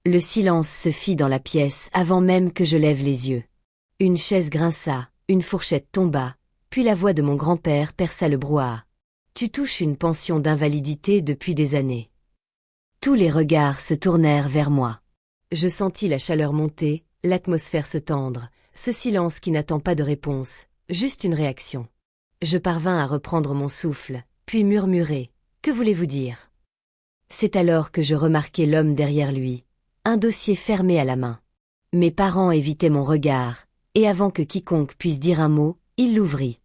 Le silence se fit dans la pièce avant même que je lève les yeux. Une chaise grinça, une fourchette tomba, puis la voix de mon grand-père perça le brouhaha. « Tu touches une pension d'invalidité depuis des années. » Tous les regards se tournèrent vers moi. Je sentis la chaleur monter, l'atmosphère se tendre, ce silence qui n'attend pas de réponse, juste une réaction. Je parvins à reprendre mon souffle, puis murmurai « Que voulez-vous dire ?» C'est alors que je remarquai l'homme derrière lui, un dossier fermé à la main. Mes parents évitaient mon regard, et avant que quiconque puisse dire un mot, il l'ouvrit.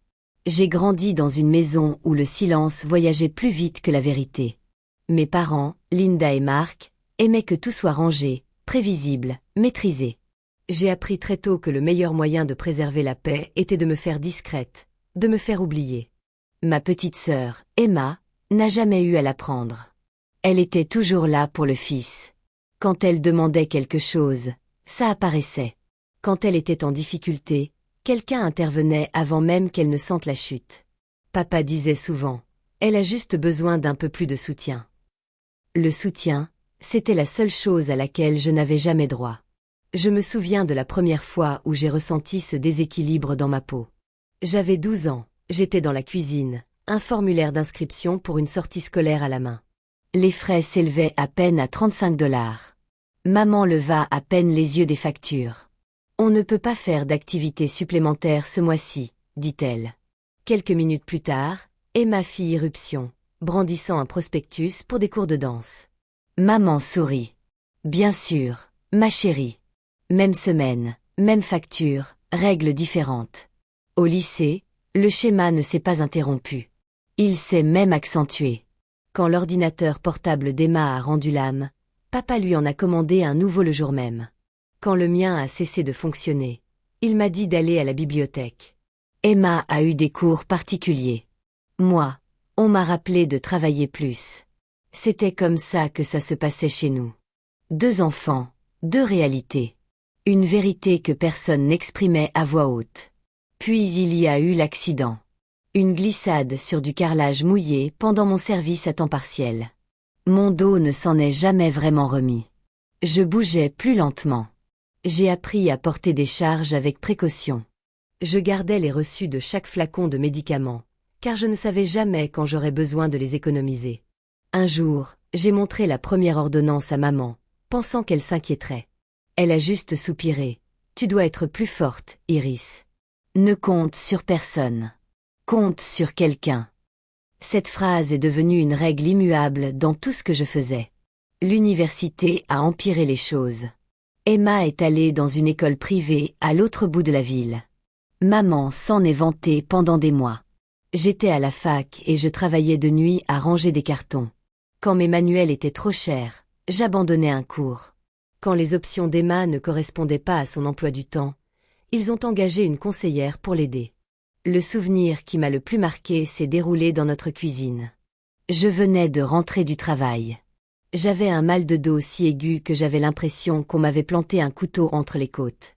J'ai grandi dans une maison où le silence voyageait plus vite que la vérité. Mes parents, Linda et Mark, aimaient que tout soit rangé, prévisible, maîtrisé. J'ai appris très tôt que le meilleur moyen de préserver la paix était de me faire discrète, de me faire oublier. Ma petite sœur, Emma, n'a jamais eu à l'apprendre. Elle était toujours là pour le fils. Quand elle demandait quelque chose, ça apparaissait. Quand elle était en difficulté, quelqu'un intervenait avant même qu'elle ne sente la chute. Papa disait souvent, elle a juste besoin d'un peu plus de soutien. Le soutien, c'était la seule chose à laquelle je n'avais jamais droit. Je me souviens de la première fois où j'ai ressenti ce déséquilibre dans ma peau. J'avais 12 ans, j'étais dans la cuisine, un formulaire d'inscription pour une sortie scolaire à la main. Les frais s'élevaient à peine à 35 $. Maman leva à peine les yeux des factures. « On ne peut pas faire d'activité supplémentaire ce mois-ci, dit-elle. Quelques minutes plus tard, Emma fit irruption, brandissant un prospectus pour des cours de danse. Maman sourit. « Bien sûr, ma chérie. Même semaine, même facture, règles différentes. Au lycée, le schéma ne s'est pas interrompu. Il s'est même accentué. Quand l'ordinateur portable d'Emma a rendu l'âme, papa lui en a commandé un nouveau le jour même. Quand le mien a cessé de fonctionner, il m'a dit d'aller à la bibliothèque. Emma a eu des cours particuliers. Moi, on m'a rappelé de travailler plus. C'était comme ça que ça se passait chez nous. 2 enfants, 2 réalités. Une vérité que personne n'exprimait à voix haute. Puis il y a eu l'accident. Une glissade sur du carrelage mouillé pendant mon service à temps partiel. Mon dos ne s'en est jamais vraiment remis. Je bougeais plus lentement. J'ai appris à porter des charges avec précaution. Je gardais les reçus de chaque flacon de médicaments, car je ne savais jamais quand j'aurais besoin de les économiser. Un jour, j'ai montré la première ordonnance à maman, pensant qu'elle s'inquiéterait. Elle a juste soupiré. « Tu dois être plus forte, Iris. Ne compte sur personne. Compte sur quelqu'un. » Cette phrase est devenue une règle immuable dans tout ce que je faisais. L'université a empiré les choses. Emma est allée dans une école privée à l'autre bout de la ville. Maman s'en est vantée pendant des mois. J'étais à la fac et je travaillais de nuit à ranger des cartons. Quand mes manuels étaient trop chers, j'abandonnais un cours. Quand les options d'Emma ne correspondaient pas à son emploi du temps, ils ont engagé une conseillère pour l'aider. Le souvenir qui m'a le plus marqué s'est déroulé dans notre cuisine. Je venais de rentrer du travail. J'avais un mal de dos si aigu que j'avais l'impression qu'on m'avait planté un couteau entre les côtes.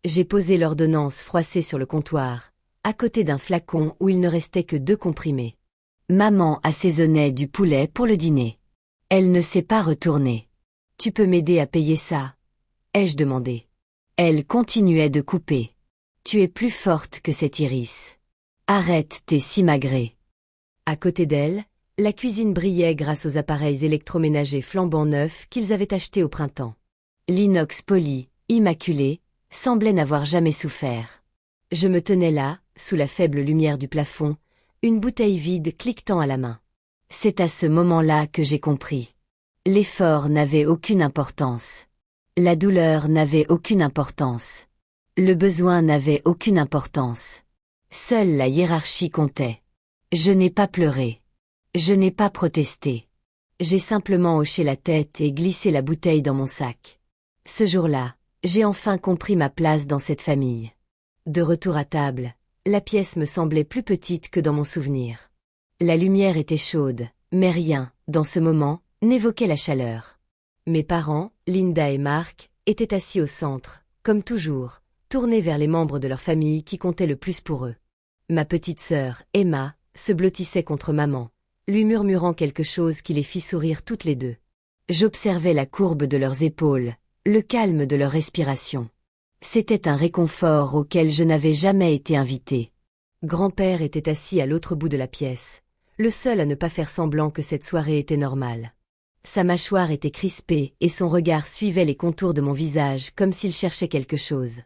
J'ai posé l'ordonnance froissée sur le comptoir, à côté d'un flacon où il ne restait que 2 comprimés. Maman assaisonnait du poulet pour le dîner. Elle ne s'est pas retournée. « Tu peux m'aider à payer ça ?» ai-je demandé. Elle continuait de couper. « Tu es plus forte que cette Iris. Arrête tes simagrées. » À côté d'elle, la cuisine brillait grâce aux appareils électroménagers flambant neufs qu'ils avaient achetés au printemps. L'inox poli, immaculé, semblait n'avoir jamais souffert. Je me tenais là, sous la faible lumière du plafond, une bouteille vide cliquetant à la main. C'est à ce moment-là que j'ai compris. L'effort n'avait aucune importance. La douleur n'avait aucune importance. Le besoin n'avait aucune importance. Seule la hiérarchie comptait. Je n'ai pas pleuré. Je n'ai pas protesté. J'ai simplement hoché la tête et glissé la bouteille dans mon sac. Ce jour-là, j'ai enfin compris ma place dans cette famille. De retour à table, la pièce me semblait plus petite que dans mon souvenir. La lumière était chaude, mais rien, dans ce moment, n'évoquait la chaleur. Mes parents, Linda et Mark, étaient assis au centre, comme toujours, tournés vers les membres de leur famille qui comptaient le plus pour eux. Ma petite sœur, Emma, se blottissait contre maman, lui murmurant quelque chose qui les fit sourire toutes les deux. J'observais la courbe de leurs épaules, le calme de leur respiration. C'était un réconfort auquel je n'avais jamais été invité. Grand-père était assis à l'autre bout de la pièce, le seul à ne pas faire semblant que cette soirée était normale. Sa mâchoire était crispée et son regard suivait les contours de mon visage comme s'il cherchait quelque chose.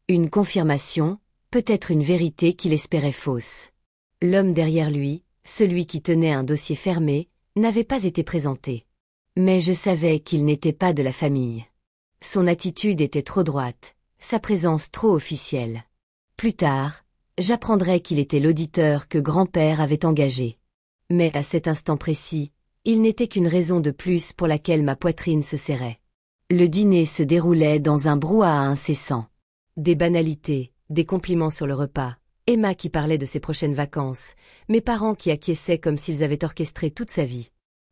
Une confirmation, peut-être une vérité qu'il espérait fausse. L'homme derrière lui, celui qui tenait un dossier fermé, n'avait pas été présenté. Mais je savais qu'il n'était pas de la famille. Son attitude était trop droite, sa présence trop officielle. Plus tard, j'apprendrais qu'il était l'auditeur que grand-père avait engagé. Mais à cet instant précis, il n'était qu'une raison de plus pour laquelle ma poitrine se serrait. Le dîner se déroulait dans un brouhaha incessant. Des banalités, des compliments sur le repas, Emma qui parlait de ses prochaines vacances, mes parents qui acquiesçaient comme s'ils avaient orchestré toute sa vie.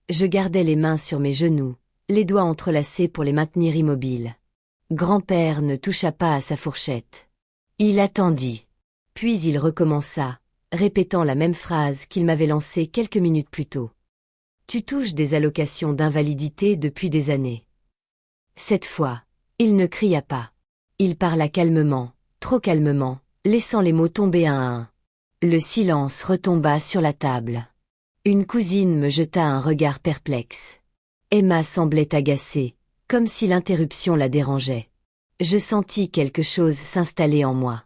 Je gardais les mains sur mes genoux, les doigts entrelacés pour les maintenir immobiles. Grand-père ne toucha pas à sa fourchette. Il attendit. Puis il recommença, répétant la même phrase qu'il m'avait lancée quelques minutes plus tôt. Tu touches des allocations d'invalidité depuis des années. Cette fois, il ne cria pas. Il parla calmement, trop calmement, laissant les mots tomber un à un. Le silence retomba sur la table. Une cousine me jeta un regard perplexe. Emma semblait agacée, comme si l'interruption la dérangeait. Je sentis quelque chose s'installer en moi.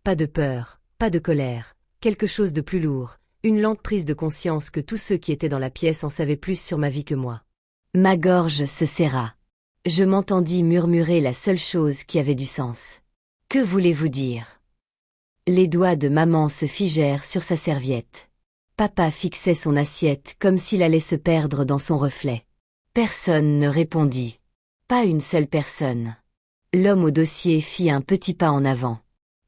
Pas de peur, pas de colère, quelque chose de plus lourd, une lente prise de conscience que tous ceux qui étaient dans la pièce en savaient plus sur ma vie que moi. Ma gorge se serra. Je m'entendis murmurer la seule chose qui avait du sens. Que voulez-vous dire? Les doigts de maman se figèrent sur sa serviette. Papa fixait son assiette comme s'il allait se perdre dans son reflet. Personne ne répondit. Pas une seule personne. L'homme au dossier fit un petit pas en avant.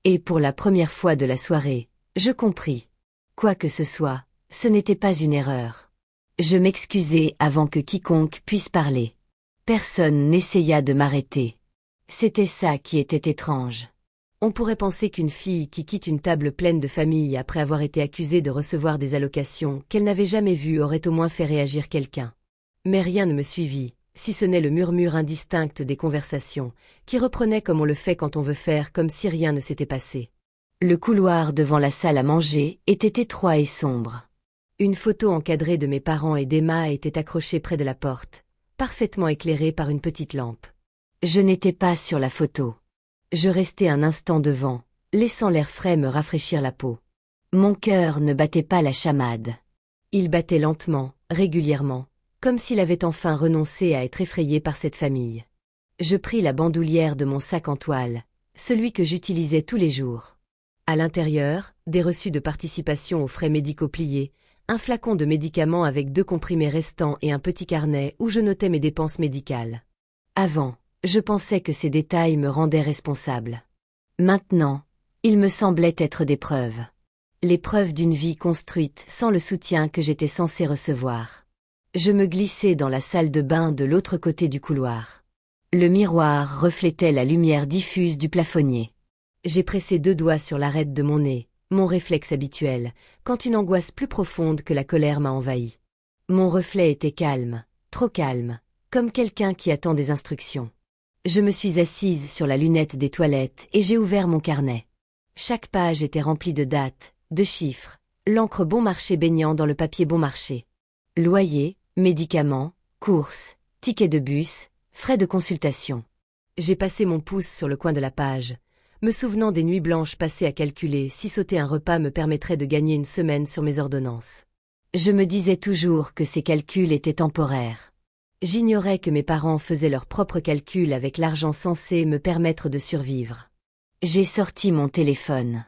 Et pour la première fois de la soirée, je compris. Quoi que ce soit, ce n'était pas une erreur. Je m'excusai avant que quiconque puisse parler. Personne n'essaya de m'arrêter. C'était ça qui était étrange. On pourrait penser qu'une fille qui quitte une table pleine de familles après avoir été accusée de recevoir des allocations qu'elle n'avait jamais vues aurait au moins fait réagir quelqu'un. Mais rien ne me suivit, si ce n'est le murmure indistinct des conversations, qui reprenait comme on le fait quand on veut faire comme si rien ne s'était passé. Le couloir devant la salle à manger était étroit et sombre. Une photo encadrée de mes parents et d'Emma était accrochée près de la porte, parfaitement éclairée par une petite lampe. Je n'étais pas sur la photo. Je restai un instant devant, laissant l'air frais me rafraîchir la peau. Mon cœur ne battait pas la chamade. Il battait lentement, régulièrement, comme s'il avait enfin renoncé à être effrayé par cette famille. Je pris la bandoulière de mon sac en toile, celui que j'utilisais tous les jours. À l'intérieur, des reçus de participation aux frais médicaux pliés, un flacon de médicaments avec 2 comprimés restants et un petit carnet où je notais mes dépenses médicales. Avant, je pensais que ces détails me rendaient responsable. Maintenant, ils me semblaient être des preuves. Les preuves d'une vie construite sans le soutien que j'étais censé recevoir. Je me glissai dans la salle de bain de l'autre côté du couloir. Le miroir reflétait la lumière diffuse du plafonnier. J'ai pressé 2 doigts sur l'arête de mon nez, mon réflexe habituel, quand une angoisse plus profonde que la colère m'a envahi. Mon reflet était calme, trop calme, comme quelqu'un qui attend des instructions. Je me suis assise sur la lunette des toilettes et j'ai ouvert mon carnet. Chaque page était remplie de dates, de chiffres, l'encre bon marché baignant dans le papier bon marché. Loyer, médicaments, courses, tickets de bus, frais de consultation. J'ai passé mon pouce sur le coin de la page, me souvenant des nuits blanches passées à calculer si sauter un repas me permettrait de gagner une semaine sur mes ordonnances. Je me disais toujours que ces calculs étaient temporaires. J'ignorais que mes parents faisaient leurs propres calculs avec l'argent censé me permettre de survivre. J'ai sorti mon téléphone.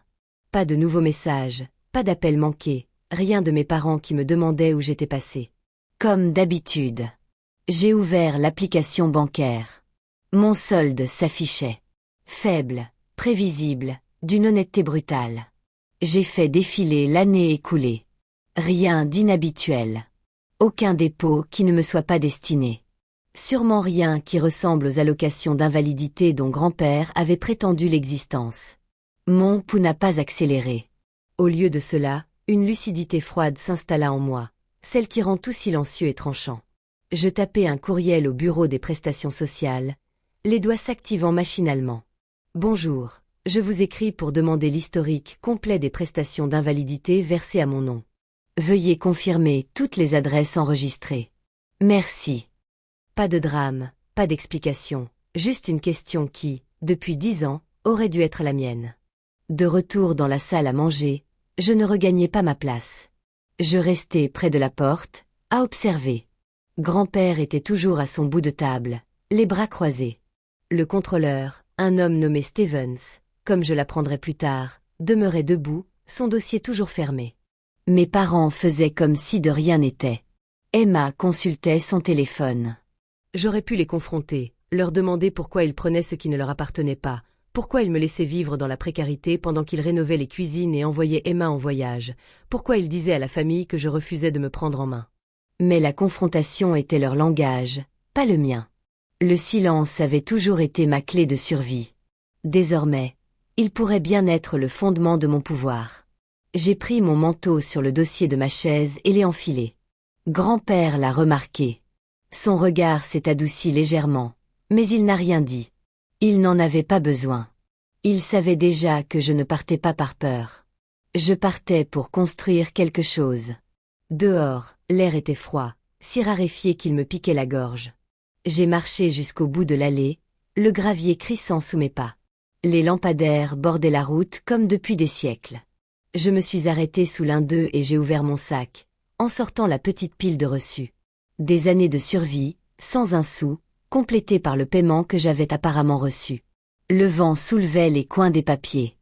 Pas de nouveaux messages, pas d'appels manqués, rien de mes parents qui me demandaient où j'étais passé. Comme d'habitude. J'ai ouvert l'application bancaire. Mon solde s'affichait. Faible, prévisible, d'une honnêteté brutale. J'ai fait défiler l'année écoulée. Rien d'inhabituel. Aucun dépôt qui ne me soit pas destiné. Sûrement rien qui ressemble aux allocations d'invalidité dont grand-père avait prétendu l'existence. Mon pouls n'a pas accéléré. Au lieu de cela, une lucidité froide s'installa en moi, celle qui rend tout silencieux et tranchant. Je tapai un courriel au bureau des prestations sociales, les doigts s'activant machinalement. Bonjour, je vous écris pour demander l'historique complet des prestations d'invalidité versées à mon nom. Veuillez confirmer toutes les adresses enregistrées. Merci. Pas de drame, pas d'explication, juste une question qui, depuis 10 ans, aurait dû être la mienne. De retour dans la salle à manger, je ne regagnais pas ma place. Je restais près de la porte, à observer. Grand-père était toujours à son bout de table, les bras croisés. Le contrôleur, un homme nommé Stevens, comme je l'apprendrai plus tard, demeurait debout, son dossier toujours fermé. Mes parents faisaient comme si de rien n'était. Emma consultait son téléphone. J'aurais pu les confronter, leur demander pourquoi ils prenaient ce qui ne leur appartenait pas, pourquoi ils me laissaient vivre dans la précarité pendant qu'ils rénovaient les cuisines et envoyaient Emma en voyage, pourquoi ils disaient à la famille que je refusais de me prendre en main. Mais la confrontation était leur langage, pas le mien. Le silence avait toujours été ma clé de survie. Désormais, il pourrait bien être le fondement de mon pouvoir. J'ai pris mon manteau sur le dossier de ma chaise et l'ai enfilé. Grand-père l'a remarqué. Son regard s'est adouci légèrement, mais il n'a rien dit. Il n'en avait pas besoin. Il savait déjà que je ne partais pas par peur. Je partais pour construire quelque chose. Dehors, l'air était froid, si raréfié qu'il me piquait la gorge. J'ai marché jusqu'au bout de l'allée, le gravier crissant sous mes pas. Les lampadaires bordaient la route comme depuis des siècles. Je me suis arrêté sous l'un d'eux et j'ai ouvert mon sac, en sortant la petite pile de reçus. Des années de survie, sans un sou, complétées par le paiement que j'avais apparemment reçu. Le vent soulevait les coins des papiers.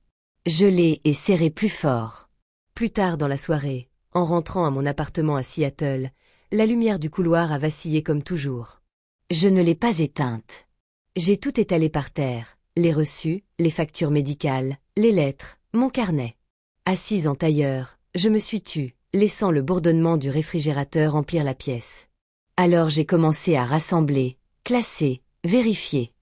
Je l'ai et serré plus fort. Plus tard dans la soirée, en rentrant à mon appartement à Seattle, la lumière du couloir a vacillé comme toujours. Je ne l'ai pas éteinte. J'ai tout étalé par terre, les reçus, les factures médicales, les lettres, mon carnet. Assise en tailleur, je me suis tue, laissant le bourdonnement du réfrigérateur emplir la pièce. Alors j'ai commencé à rassembler, classer, vérifier.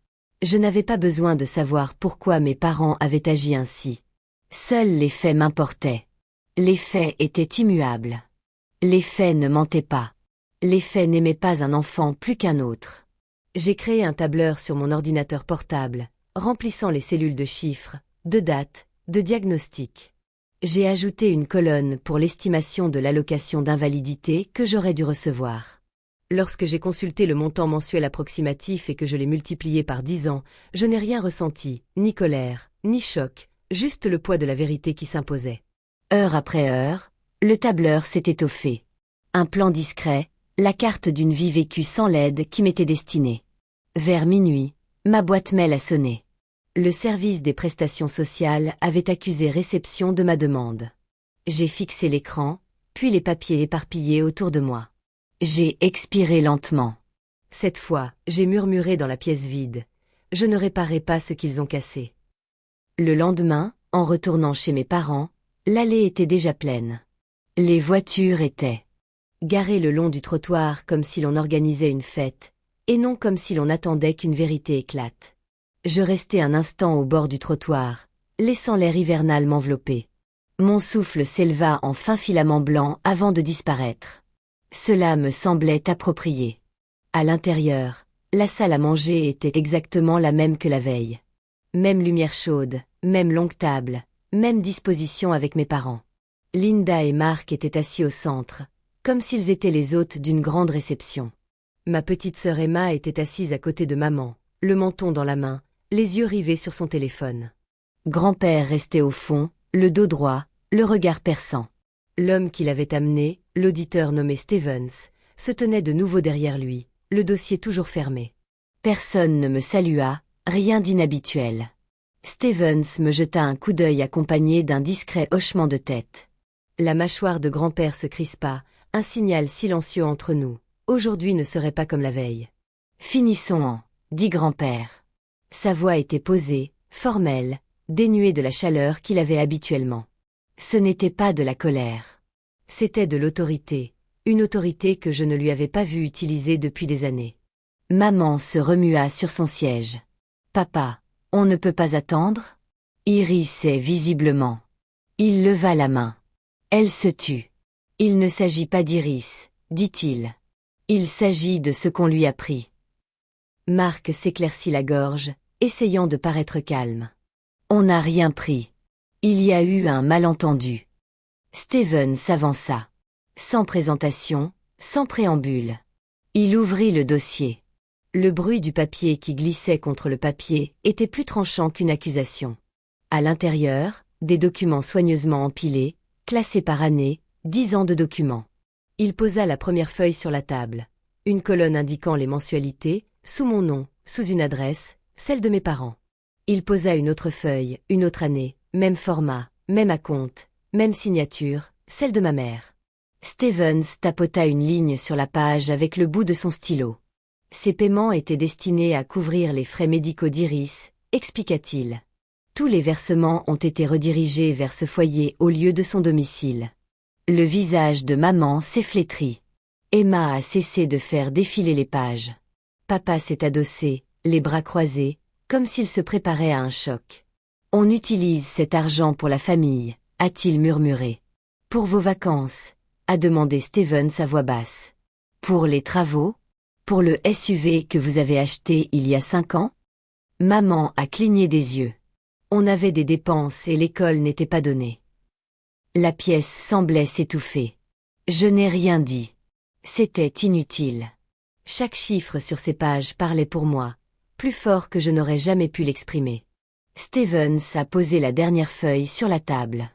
Je n'avais pas besoin de savoir pourquoi mes parents avaient agi ainsi. Seuls les faits m'importaient. Les faits étaient immuables. Les faits ne mentaient pas. Les faits n'aimaient pas un enfant plus qu'un autre. J'ai créé un tableur sur mon ordinateur portable, remplissant les cellules de chiffres, de dates, de diagnostics. J'ai ajouté une colonne pour l'estimation de l'allocation d'invalidité que j'aurais dû recevoir. Lorsque j'ai consulté le montant mensuel approximatif et que je l'ai multiplié par 10 ans, je n'ai rien ressenti, ni colère, ni choc, juste le poids de la vérité qui s'imposait. Heure après heure, le tableur s'est étoffé. Un plan discret, la carte d'une vie vécue sans l'aide qui m'était destinée. Vers minuit, ma boîte mail a sonné. Le service des prestations sociales avait accusé réception de ma demande. J'ai fixé l'écran, puis les papiers éparpillés autour de moi. J'ai expiré lentement. Cette fois, j'ai murmuré dans la pièce vide. Je ne réparais pas ce qu'ils ont cassé. Le lendemain, en retournant chez mes parents, l'allée était déjà pleine. Les voitures étaient garées le long du trottoir comme si l'on organisait une fête, et non comme si l'on attendait qu'une vérité éclate. Je restai un instant au bord du trottoir, laissant l'air hivernal m'envelopper. Mon souffle s'éleva en fins filaments blancs avant de disparaître. Cela me semblait approprié. À l'intérieur, la salle à manger était exactement la même que la veille. Même lumière chaude, même longue table, même disposition avec mes parents. Linda et Mark étaient assis au centre, comme s'ils étaient les hôtes d'une grande réception. Ma petite sœur Emma était assise à côté de maman, le menton dans la main, les yeux rivés sur son téléphone. Grand-père restait au fond, le dos droit, le regard perçant. L'homme qui l'avait amené, l'auditeur nommé Stevens, se tenait de nouveau derrière lui, le dossier toujours fermé. Personne ne me salua, rien d'inhabituel. Stevens me jeta un coup d'œil accompagné d'un discret hochement de tête. La mâchoire de grand-père se crispa, un signal silencieux entre nous. Aujourd'hui ne serait pas comme la veille. Finissons en, dit grand-père. Sa voix était posée, formelle, dénuée de la chaleur qu'il avait habituellement. Ce n'était pas de la colère. C'était de l'autorité, une autorité que je ne lui avais pas vue utiliser depuis des années. Maman se remua sur son siège. Papa, on ne peut pas attendre? Irisait visiblement. Il leva la main. Elle se tut. Il ne s'agit pas d'Iris, dit-il. Il s'agit de ce qu'on lui a pris. Mark s'éclaircit la gorge, essayant de paraître calme. On n'a rien pris. Il y a eu un malentendu. Steven s'avança. Sans présentation, sans préambule. Il ouvrit le dossier. Le bruit du papier qui glissait contre le papier était plus tranchant qu'une accusation. À l'intérieur, des documents soigneusement empilés, classés par année, 10 ans de documents. Il posa la première feuille sur la table. Une colonne indiquant les mensualités, sous mon nom, sous une adresse, celle de mes parents. Il posa une autre feuille, une autre année, même format, même acompte, même signature, celle de ma mère. Stevens tapota une ligne sur la page avec le bout de son stylo. Ces paiements étaient destinés à couvrir les frais médicaux d'Iris, expliqua-t-il. Tous les versements ont été redirigés vers ce foyer au lieu de son domicile. Le visage de maman s'est flétri. Emma a cessé de faire défiler les pages. Papa s'est adossé, les bras croisés, comme s'il se préparait à un choc. On utilise cet argent pour la famille, a-t-il murmuré. Pour vos vacances, a demandé Stevens à voix basse. Pour les travaux? Pour le SUV que vous avez acheté il y a 5 ans? Maman a cligné des yeux. On avait des dépenses et l'école n'était pas donnée. La pièce semblait s'étouffer. Je n'ai rien dit. C'était inutile. Chaque chiffre sur ces pages parlait pour moi, plus fort que je n'aurais jamais pu l'exprimer. Stevens a posé la dernière feuille sur la table.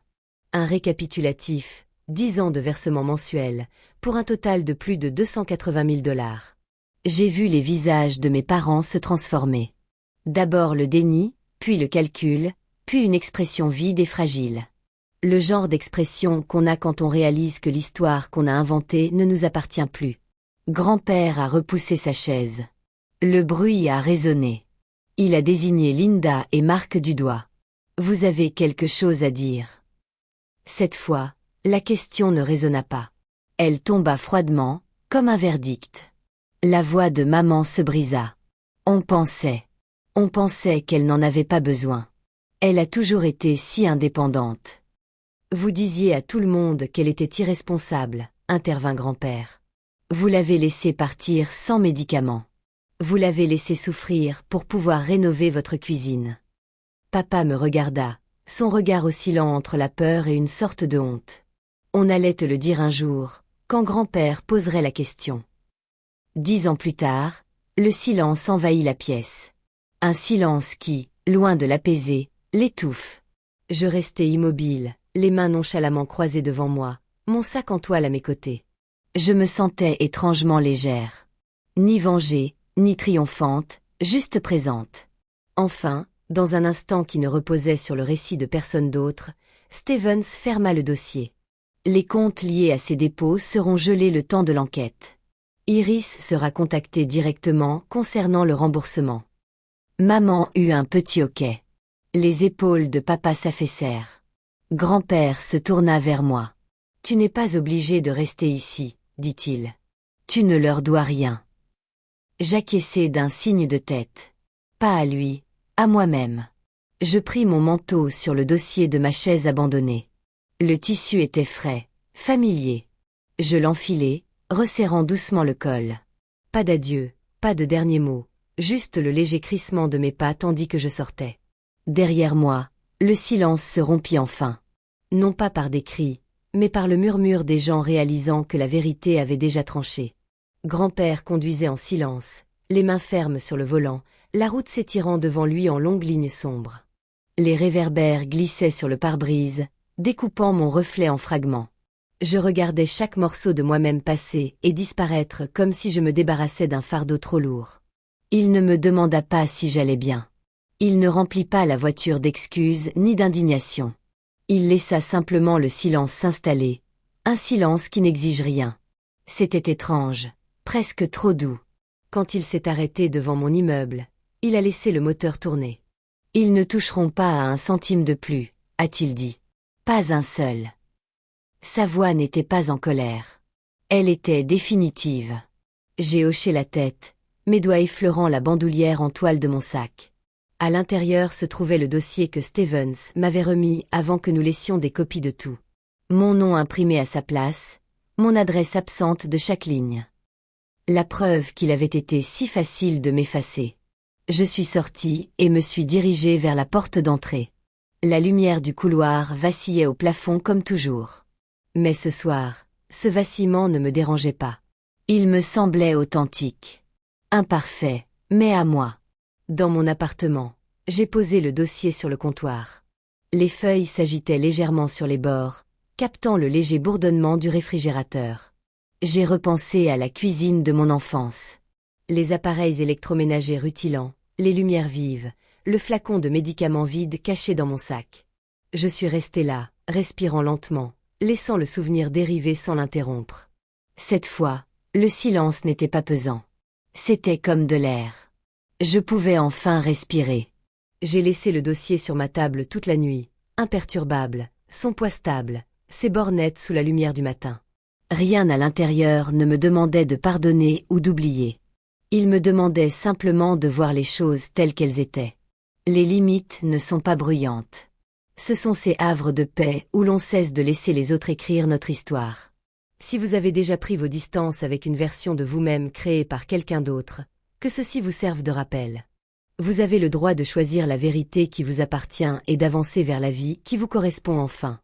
Un récapitulatif, 10 ans de versement mensuel, pour un total de plus de 280 000 $. J'ai vu les visages de mes parents se transformer. D'abord le déni, puis le calcul, puis une expression vide et fragile. Le genre d'expression qu'on a quand on réalise que l'histoire qu'on a inventée ne nous appartient plus. Grand-père a repoussé sa chaise. Le bruit a résonné. Il a désigné Linda et Mark du doigt. Vous avez quelque chose à dire. Cette fois, la question ne résonna pas. Elle tomba froidement, comme un verdict. La voix de maman se brisa. On pensait qu'elle n'en avait pas besoin. Elle a toujours été si indépendante. Vous disiez à tout le monde qu'elle était irresponsable, intervint grand-père. Vous l'avez laissée partir sans médicaments. Vous l'avez laissée souffrir pour pouvoir rénover votre cuisine. Papa me regarda, son regard oscillant entre la peur et une sorte de honte. On allait te le dire un jour, quand grand-père poserait la question. 10 ans plus tard, le silence envahit la pièce. Un silence qui, loin de l'apaiser, l'étouffe. Je restais immobile, les mains nonchalamment croisées devant moi, mon sac en toile à mes côtés. Je me sentais étrangement légère. Ni vengée, ni triomphante, juste présente. Enfin, dans un instant qui ne reposait sur le récit de personne d'autre, Stevens ferma le dossier. Les comptes liés à ces dépôts seront gelés le temps de l'enquête. Iris sera contactée directement concernant le remboursement. Maman eut un petit hoquet. Les épaules de papa s'affaissèrent. Grand-père se tourna vers moi. « Tu n'es pas obligé de rester ici, dit-il. Tu ne leur dois rien. » J'acquiesçai d'un signe de tête. Pas à lui, à moi-même. Je pris mon manteau sur le dossier de ma chaise abandonnée. Le tissu était frais, familier. Je l'enfilai, resserrant doucement le col. Pas d'adieu, pas de dernier mot, juste le léger crissement de mes pas tandis que je sortais. Derrière moi, le silence se rompit enfin. Non pas par des cris, mais par le murmure des gens réalisant que la vérité avait déjà tranché. Grand-père conduisait en silence, les mains fermes sur le volant, la route s'étirant devant lui en longues lignes sombres. Les réverbères glissaient sur le pare-brise, découpant mon reflet en fragments. Je regardais chaque morceau de moi-même passer et disparaître comme si je me débarrassais d'un fardeau trop lourd. Il ne me demanda pas si j'allais bien. Il ne remplit pas la voiture d'excuses ni d'indignation. Il laissa simplement le silence s'installer, un silence qui n'exige rien. C'était étrange, presque trop doux. Quand il s'est arrêté devant mon immeuble, il a laissé le moteur tourner. « Ils ne toucheront pas à un centime de plus », a-t-il dit. Pas un seul. Sa voix n'était pas en colère. Elle était définitive. J'ai hoché la tête, mes doigts effleurant la bandoulière en toile de mon sac. À l'intérieur se trouvait le dossier que Stevens m'avait remis avant que nous laissions des copies de tout. Mon nom imprimé à sa place, mon adresse absente de chaque ligne. La preuve qu'il avait été si facile de m'effacer. Je suis sorti et me suis dirigé vers la porte d'entrée. La lumière du couloir vacillait au plafond comme toujours. Mais ce soir, ce vacillement ne me dérangeait pas. Il me semblait authentique. Imparfait, mais à moi. Dans mon appartement, j'ai posé le dossier sur le comptoir. Les feuilles s'agitaient légèrement sur les bords, captant le léger bourdonnement du réfrigérateur. J'ai repensé à la cuisine de mon enfance. Les appareils électroménagers rutilants, les lumières vives, le flacon de médicaments vide caché dans mon sac. Je suis resté là, respirant lentement, laissant le souvenir dériver sans l'interrompre. Cette fois, le silence n'était pas pesant. C'était comme de l'air. Je pouvais enfin respirer. J'ai laissé le dossier sur ma table toute la nuit, imperturbable, son poids stable, ses bords nets sous la lumière du matin. Rien à l'intérieur ne me demandait de pardonner ou d'oublier. Il me demandait simplement de voir les choses telles qu'elles étaient. Les limites ne sont pas bruyantes. Ce sont ces havres de paix où l'on cesse de laisser les autres écrire notre histoire. Si vous avez déjà pris vos distances avec une version de vous-même créée par quelqu'un d'autre, que ceci vous serve de rappel. Vous avez le droit de choisir la vérité qui vous appartient et d'avancer vers la vie qui vous correspond enfin.